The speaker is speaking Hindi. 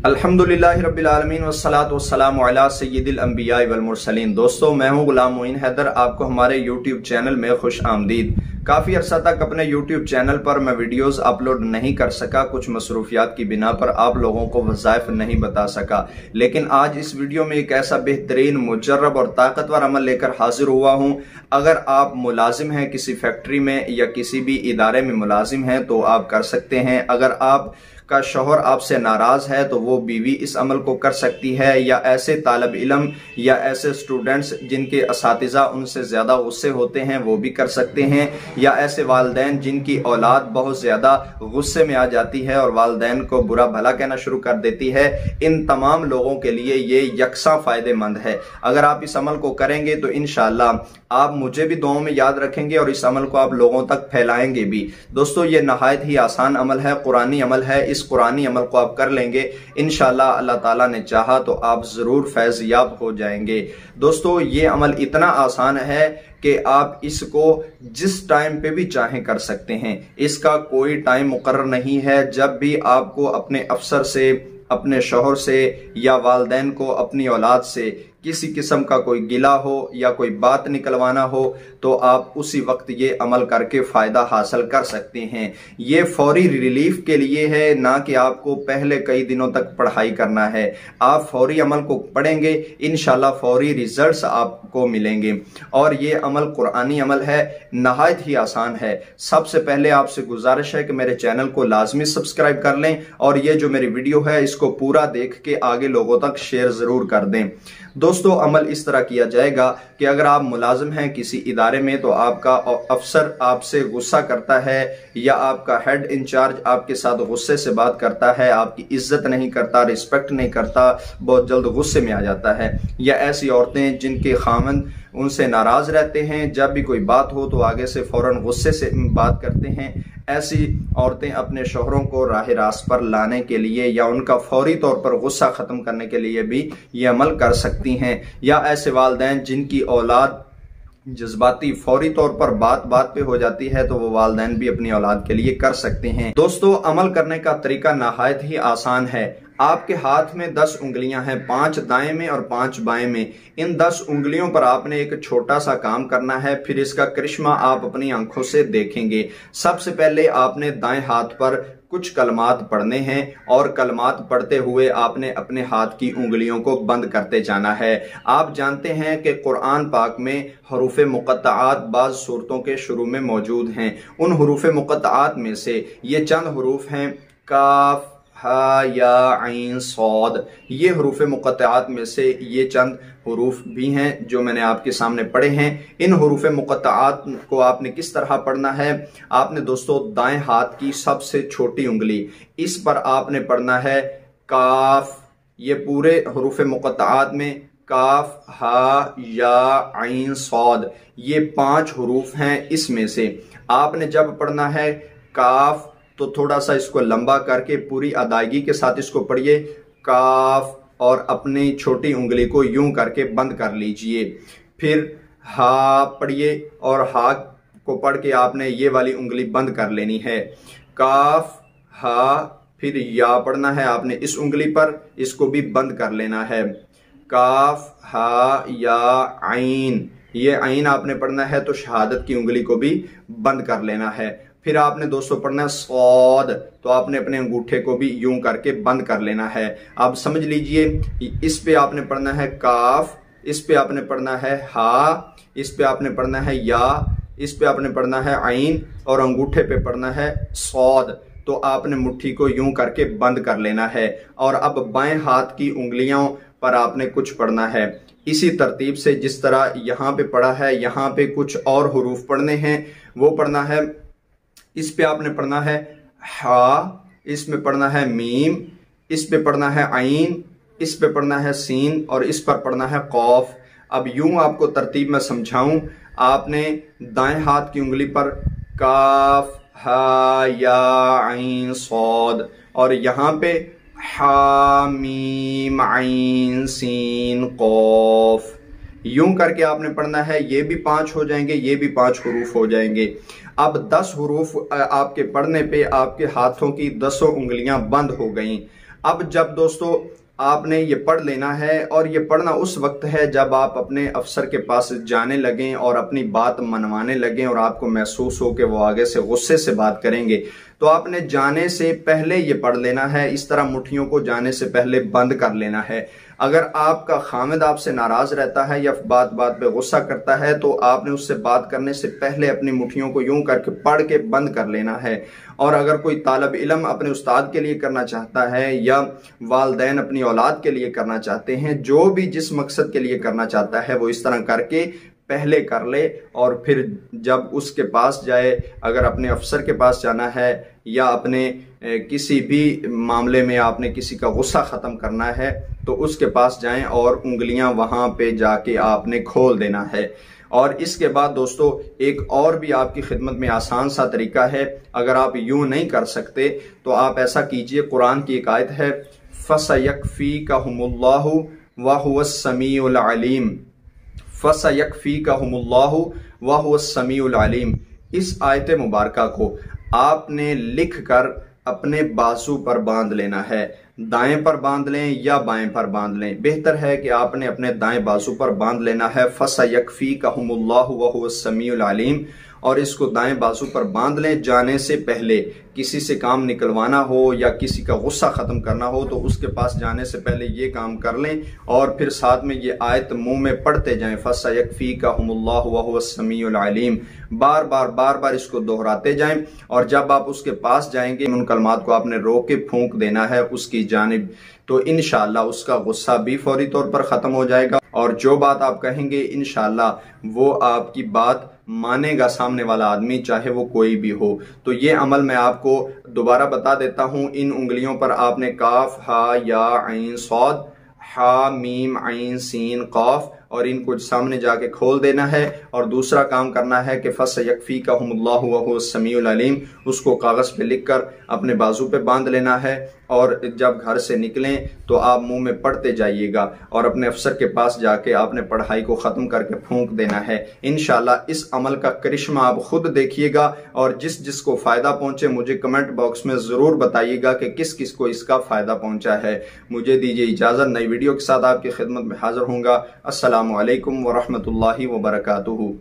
अल्हम्दुलिल्लाहि रब्बिल आलमीन वस्सलातु वस्सलामु अला सय्यिदिल अंबिया वल मुरसलीन। दोस्तों, मैं हूं गुलाम मोइन हैदर। आपको हमारे यूट्यूब चैनल में खुश आमदीद। काफी अरसा तक अपने यूट्यूब चैनल पर मैं वीडियोस अपलोड नहीं कर सका, कुछ मसरूफियात की बिना पर आप लोगों को वज़ाइफ नहीं बता सका। लेकिन आज इस वीडियो में एक ऐसा बेहतरीन, मुजर्रब और ताकतवर अमल लेकर हाजिर हुआ हूं। अगर आप मुलाजिम हैं, किसी फैक्ट्री में या किसी भी इदारे में मुलाजिम हैं तो आप कर सकते हैं। अगर आप का शौहर आपसे नाराज है तो वो बीवी इस अमल को कर सकती है, या ऐसे तालब इल्म या ऐसे स्टूडेंट्स जिनके असातिज़ा उनसे ज्यादा गुस्से होते हैं वो भी कर सकते हैं, या ऐसे वालिदैन जिनकी औलाद बहुत ज्यादा गुस्से में आ जाती है और वालिदैन को बुरा भला कहना शुरू कर देती है। इन तमाम लोगों के लिए ये यकसा फायदेमंद है। अगर आप इस अमल को करेंगे तो इंशाअल्लाह आप मुझे भी दुआओं में याद रखेंगे और इस अमल को आप लोगों तक फैलाएंगे भी। दोस्तों, ये नहायत ही आसान अमल है, कुरानी अमल है। इस कुरानी अमल को आप कर लेंगे इंशाअल्लाह, अल्लाह ताला ने चाहा तो आप जरूर फैज़याब हो जाएंगे। दोस्तों, ये अमल इतना आसान है कि आप इसको जिस टाइम पे भी चाहें कर सकते हैं। इसका कोई टाइम मुकर्रर नहीं है। जब भी आपको अपने अफसर से, अपने शौहर से या वालिदैन को अपनी औलाद से किसी किस्म का कोई गिला हो या कोई बात निकलवाना हो तो आप उसी वक्त ये अमल करके फायदा हासिल कर सकते हैं। ये फौरी रिलीफ के लिए है, ना कि आपको पहले कई दिनों तक पढ़ाई करना है। आप फौरी अमल को पढ़ेंगे, इंशाल्लाह फौरी रिजल्ट्स आपको मिलेंगे। और ये अमल कुरानी अमल है, नहायत ही आसान है। सबसे पहले आपसे गुजारिश है कि मेरे चैनल को लाजमी सब्सक्राइब कर लें और ये जो मेरी वीडियो है इसको पूरा देख के आगे लोगों तक शेयर जरूर कर दें। दोस्तों, अमल इस तरह किया जाएगा कि अगर आप मुलाजिम हैं किसी इदारे में तो आपका अफसर आपसे गुस्सा करता है या आपका हेड इंचार्ज आपके साथ गुस्से से बात करता है, आपकी इज्जत नहीं करता, रिस्पेक्ट नहीं करता, बहुत जल्द गुस्से में आ जाता है, या ऐसी औरतें जिनके खामंद उनसे नाराज रहते हैं, जब भी कोई बात हो तो आगे से फौरन गुस्से से बात करते हैं, ऐसी औरतें अपने शौहरों को राह रास्त पर लाने के लिए या उनका फौरी तौर पर गुस्सा खत्म करने के लिए भी ये अमल कर सकती हैं। या ऐसे वालिदैन जिनकी औलाद जज्बाती फौरी तौर पर बात बात पे हो जाती है तो वो वालिदैन भी अपनी औलाद के लिए कर सकते हैं। दोस्तों, अमल करने का तरीका नहायत ही आसान है। आपके हाथ में 10 उंगलियां हैं, 5 दाएं में और 5 बाएं में। इन 10 उंगलियों पर आपने एक छोटा सा काम करना है, फिर इसका करिश्मा आप अपनी आंखों से देखेंगे। सबसे पहले आपने दाएं हाथ पर कुछ कलमात पढ़ने हैं और कलमात पढ़ते हुए आपने अपने हाथ की उंगलियों को बंद करते जाना है। आप जानते हैं कि कुरान पाक में हरूफे मुक़त्तआत बाज़ सूरतों के शुरू में मौजूद हैं। उन हरूफे मुक़त्तआत में से ये चंद हरूफ हैं, काफ, हा, या, आइन, सौद। ये हरूफे मुक़त्तआत में से ये चंद हरूफ भी हैं जो मैंने आपके सामने पढ़े हैं। इन हरूफे मुक़त्तआत को आपने किस तरह पढ़ना है? आपने दोस्तों दाएं हाथ की सबसे छोटी उंगली, इस पर आपने पढ़ना है काफ। ये पूरे हरूफे मुक़त्तआत में काफ, हा, या, आइन, सौद, ये 5 हरूफ हैं। इसमें से आपने जब पढ़ना है काफ तो थोड़ा सा इसको लंबा करके पूरी अदायगी के साथ इसको पढ़िए, काफ, और अपनी छोटी उंगली को यूं करके बंद कर लीजिए। फिर हा पढ़िए और हा को पढ़ के आपने ये वाली उंगली बंद कर लेनी है। काफ, हा, फिर या पढ़ना है आपने इस उंगली पर, इसको भी बंद कर लेना है। काफ, हा, या, आइन, ये आइन आपने पढ़ना है तो शहादत की उंगली को भी बंद कर लेना है। फिर आपने दोस्तों पढ़ना है सौद, तो आपने अपने अंगूठे को भी यूं करके बंद कर लेना है। अब समझ लीजिए, इस पे आपने पढ़ना है काफ, इस पे आपने पढ़ना है हा, इस पे आपने पढ़ना है या, इस पे आपने पढ़ना है आइन और अंगूठे पे पढ़ना है सौद। तो आपने मुट्ठी को यूं करके बंद कर लेना है। और अब बाएं हाथ की उंगलियों पर आपने कुछ पढ़ना है इसी तरतीब से जिस तरह यहाँ पे पढ़ा है। यहाँ पे कुछ और हुरूफ पढ़ने हैं, वो पढ़ना है। इस पे आपने पढ़ना है हा, इसमें पढ़ना है मीम, इस पे पढ़ना है आइन, इस पे पढ़ना है सीन और इस पर पढ़ना है कौफ। अब यूं आपको तरतीब में समझाऊं, आपने दाएं हाथ की उंगली पर काफ, हा, या, आइन, सौद, और यहाँ पे हा, मीम, आइन, सीन, कौफ, यूं करके आपने पढ़ना है। ये भी 5 हो जाएंगे, ये भी 5 हुरूफ हो जाएंगे। अब 10 हुरूफ आपके पढ़ने पे आपके हाथों की 10 उंगलियां बंद हो गईं। अब जब दोस्तों आपने ये पढ़ लेना है, और ये पढ़ना उस वक्त है जब आप अपने अफसर के पास जाने लगें और अपनी बात मनवाने लगें और आपको महसूस हो कि वो आगे से गुस्से से बात करेंगे, तो आपने जाने से पहले ये पढ़ लेना है। इस तरह मुट्ठियों को जाने से पहले बंद कर लेना है। अगर आपका खामिद आपसे नाराज रहता है या बात बात पे गुस्सा करता है, तो आपने उससे बात करने से पहले अपनी मुट्ठियों को यूं करके पढ़ के बंद कर लेना है। और अगर कोई तालब इल्म अपने उस्ताद के लिए करना चाहता है या वालदैन अपनी औलाद के लिए करना चाहते हैं, जो भी जिस मकसद के लिए करना चाहता है वो इस तरह करके पहले कर ले, और फिर जब उसके पास जाए, अगर अपने अफसर के पास जाना है या अपने किसी भी मामले में आपने किसी का गुस्सा खत्म करना है, तो उसके पास जाएं और उंगलियां वहां पे जाके आपने खोल देना है। और इसके बाद दोस्तों एक और भी आपकी खिदमत में आसान सा तरीका है। अगर आप यूं नहीं कर सकते तो आप ऐसा कीजिए, कुरान की एक आयत है, फसयकफीकहुमुल्लाहु व हुवस समीउल अलीम, फसयकफीकहुमुल्लाहु व हुवस समीउल अलीम। इस आयत मुबारका को आपने लिख कर अपने बाजू पर बांध लेना है। दाएं पर बांध लें या बाएं पर बांध लें, बेहतर है कि आपने अपने दाएं बाजू पर बांध लेना है, फसयकफीकहुमुल्लाहु व हुवस समीउल अलीम। और इसको दाएं बाजू पर बांध लें। जाने से पहले किसी से काम निकलवाना हो या किसी का गुस्सा खत्म करना हो तो उसके पास जाने से पहले ये काम कर लें, और फिर साथ में ये आयत मुंह में पढ़ते जाएं, फसयकफीकहुमुल्लाहु व हुवस समीउल अलीम। बार बार इसको दोहराते जाएं, और जब आप उसके पास जाएंगे उन कलमात को आपने रोक के फूंक देना है उसकी जानिब, तो इंशाअल्लाह उसका गुस्सा भी फौरी तौर पर खत्म हो जाएगा, और जो बात आप कहेंगे इंशाअल्लाह वो आपकी बात मानेगा सामने वाला आदमी, चाहे वो कोई भी हो। तो ये अमल मैं आपको दोबारा बता देता हूं। इन उंगलियों पर आपने काफ, हा, या, ऐन, सौद, हा, मीम, ऐन, सीन, कौफ, और इनको सामने जाके खोल देना है। और दूसरा काम करना है कि फसयकफीकहुमुल्लाहु व हुवस समीउल अलीम, उसको कागज पे लिखकर अपने बाजू पे बांध लेना है, और जब घर से निकलें तो आप मुंह में पढ़ते जाइएगा, और अपने अफसर के पास जाके आपने पढ़ाई को खत्म करके फूंक देना है। इंशाल्लाह इस अमल का करिश्मा आप खुद देखिएगा, और जिस जिसको फायदा पहुंचे मुझे कमेंट बॉक्स में जरूर बताइएगा कि किस किस को इसका फायदा पहुंचा है। मुझे दीजिए इजाजत, नई वीडियो के साथ आपकी खिदमत में हाजिर होऊंगा। अस्सलामु अलैकुम व रहमतुल्लाहि व बरकातुहू।